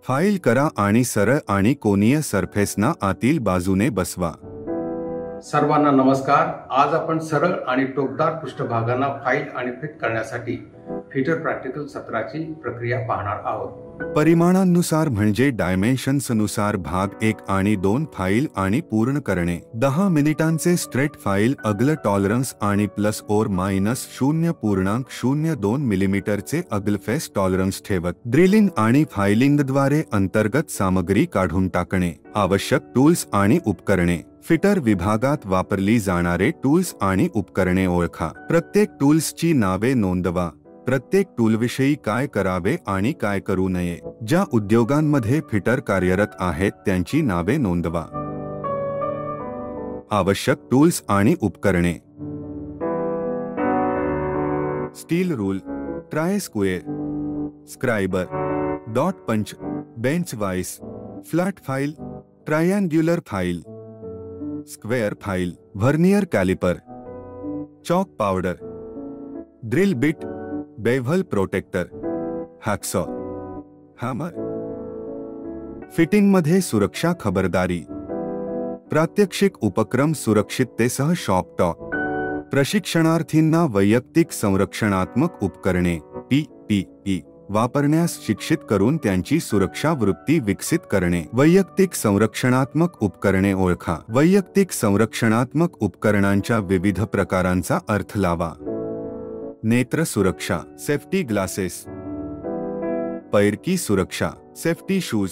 File करा आणि सरळ आणि कोनीय सरफेसना आतील बाजूने बसवा। सर्वांना नमस्कार। आज आपण सरळ आणि टोकदार पृष्ठभागांना फाईल आणि फिट करण्यासाठी फिटर प्रॅक्टिकल सत्राची प्रक्रिया पाहणार आहोत। परिमाणांनुसार म्हणजे डायमेन्शन्सनुसार भाग 1 आणि 2 फाईल आणि पूर्ण करणे। 10 मिनिटांचे स्ट्रेट फाईल अगल टॉलरन्स आणि ±0.02 मिलीमीटरचे अगल फेस टॉलरन्स ठेवत ड्रिलिंग आणि फायलिंगद्वारे अंतर्गत सामग्री काढून टाकणे। आवश्यक टूल्स आणि उपकरणे। फिटर विभागात वापरली जाणारे टूल्स आणि उपकरणे ओळखा। प्रत्येक टूल्सची नावे नोंदवा। प्रत्येक टूलविषयी काय करावे आणि काय करू नये। ज्या उद्योगांमध्ये फिटर कार्यरत आहेत त्यांची नावे नोंदवा। आवश्यक टूल्स आणि उपकरणे। Steel rule, try square, scriber, dot punch, bench vice, flat file, triangular file, square file, vernier caliper, chalk powder, drill bit, bevel protector, hacksaw, hammer. फिटिंगमध्ये सुरक्षा खबरदारी। प्रात्यक्षिक उपक्रम सुरक्षिततेसह शॉप टॉक। प्रशिक्षणार्थींना वैयक्तिक संरक्षणात्मक उपकरणे PPE वापरण्यास शिक्षित करून त्यांची सुरक्षा वृत्ती विकसित करणे। वैयक्तिक संरक्षणात्मक उपकरणे ओळखा। वैयक्तिक संरक्षणात्मक उपकरणांच्या विविध प्रकारांचा अर्थ लावा। नेत्र सुरक्षा, सेफ्टी ग्लासेस, पैरकी सुरक्षा, सेफ्टी शूज,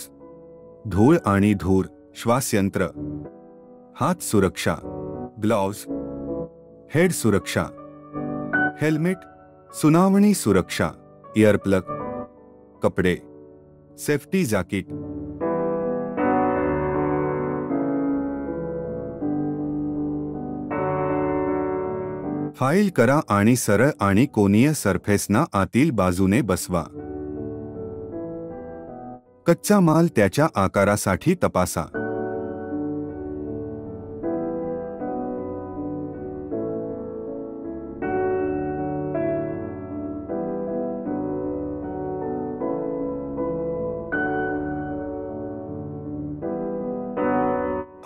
धूळ आणि धूर, श्वासयंत्र, हात सुरक्षा, ग्लोव्ज, हेड सुरक्षा, हेल्मेट, सुनावणी सुरक्षा, इयरप्लग, कपडे, सेफ्टी जॅकेट। फाईल करा आणि सरळ आणि कोनीय सरफेसना आतील बाजूने बसवा। कच्चा माल त्याच्या आकारासाठी तपासा।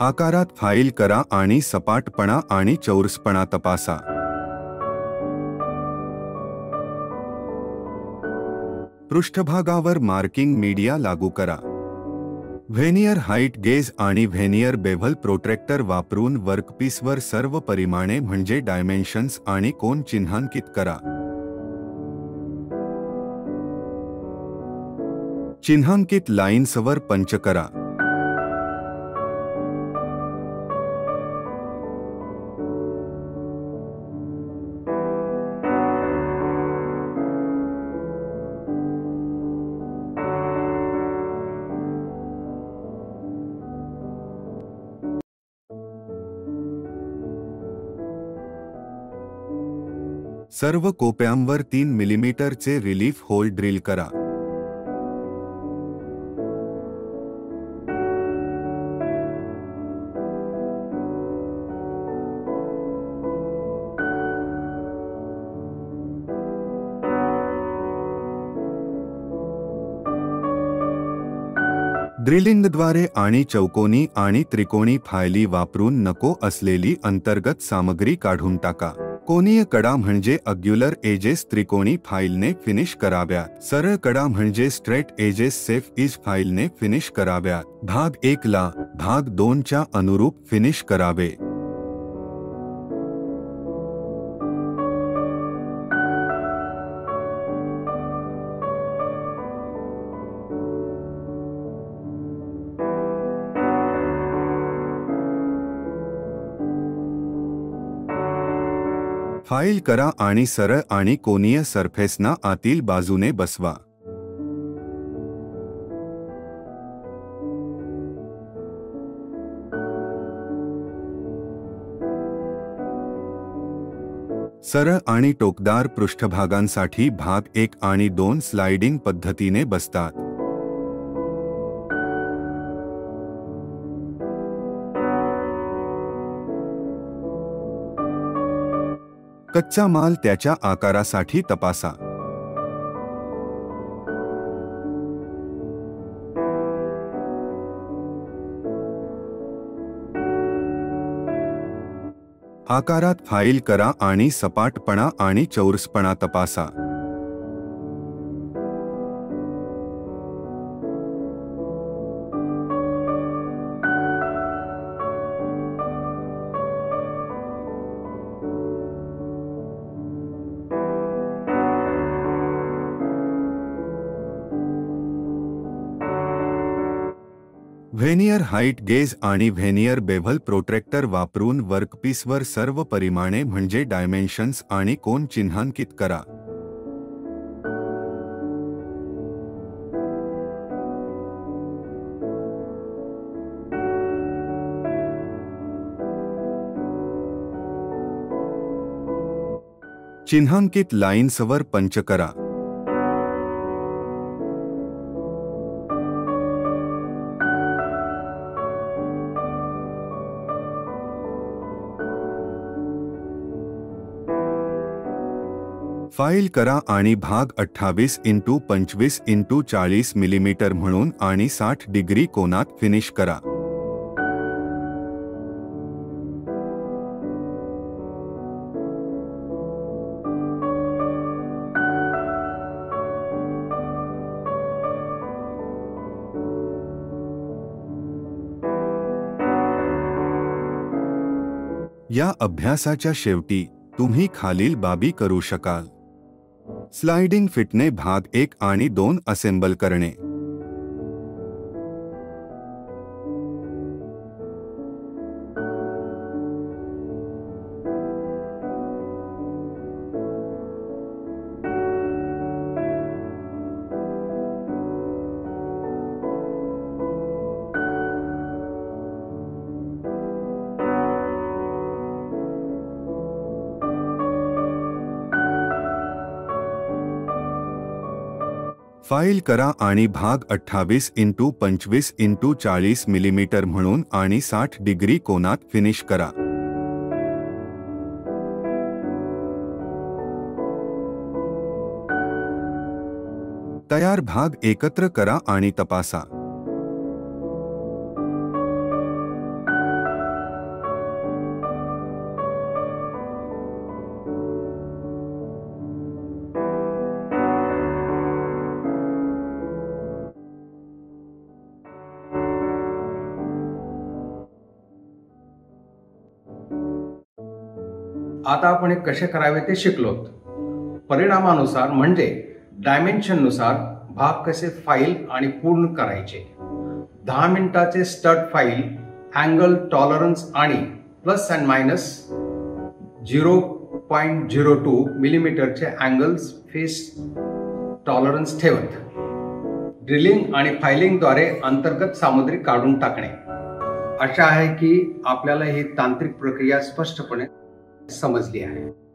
आकारात फाईल करा आणि सपाटपणा आणि चौरसपणा तपासा। पृष्ठभागावर मार्किंग मीडिया लागू करा। व्हेनियर हाईट गेज आणि व्हेनियर बेव्हल प्रोट्रॅक्टर वापरून वर्कपीसवर सर्व परिमाणे म्हणजे डायमेन्शन्स आणि कोन चिन्हांकित करा। चिन्हांकित लाईन्सवर पंच करा। सर्व कोप्यांवर 3 मिलीमीटरचे रिलीफ होल ड्रिल करा। ड्रिलिंगद्वारे आणि चौकोनी आणि त्रिकोणी फायली वापरून नको असलेली अंतर्गत सामग्री काढून टाका। कोनीय कडा म्हणजे अग्युलर एजेस त्रिकोणी फाईलने फिनिश कराव्यात। सरळ कडा म्हणजे स्ट्रेट एजेस सेफ इज फाईलने फिनिश कराव्यात। भाग 1 ला भाग 2 च्या अनुरूप फिनिश करावे। फाईल करा आणि सरळ आणि कोनीय सरफेसना आतील बाजूने बसवा। सरळ आणि टोकदार पृष्ठभागांसाठी भाग 1 आणि 2 स्लाइडिंग पद्धतीने बसतात। कच्चा माल त्याच्या आकारासाठी तपासा। आकारात फाईल करा आणि सपाटपणा आणि चौरसपणा तपासा. व्हेनियर हाईट गेज आणि व्हेनियर बेव्हल प्रोट्रॅक्टर वापरून वर्कपीसवर सर्व परिमाणे म्हणजे डायमेन्शन्स आणि कोन चिन्हांकित करा. चिन्हांकित लाईन्सवर पंच करा. फाईल करा आणि भाग 28x25x40 मिलीमीटर म्हणून आणि 60 डिग्री कोनात फिनिश करा. या अभ्यासाच्या शेवटी तुम्ही खालील बाबी करू शकाल. स्लाइडिंग फिटने भाग 1 आणि 2 असेंबल करणे. फाईल करा आणि भाग 28x25x40 मिलीमीटर म्हणून आणि 60 डिग्री कोनात फिनिश करा. तयार भाग एकत्र करा आणि तपासा. आता आपण हे कसे करावे ते शिकलोत. परिणामानुसार म्हणजे डायमेन्शन नुसार भाग कसे फाईल आणि पूर्ण करायचे. 10 मिनिटाचे स्टड फाईल अँगल टॉलरन्स आणि प्लस अँड मायनस 0.02 मिलीमीटरचे अँगल्स फेस टॉलरन्स ठेवत ड्रिलिंग आणि फायलिंगद्वारे अंतर्गत सामग्री काढून टाकणे. आशा आहे की आपल्याला ही तांत्रिक प्रक्रिया स्पष्टपणे समजली आहे.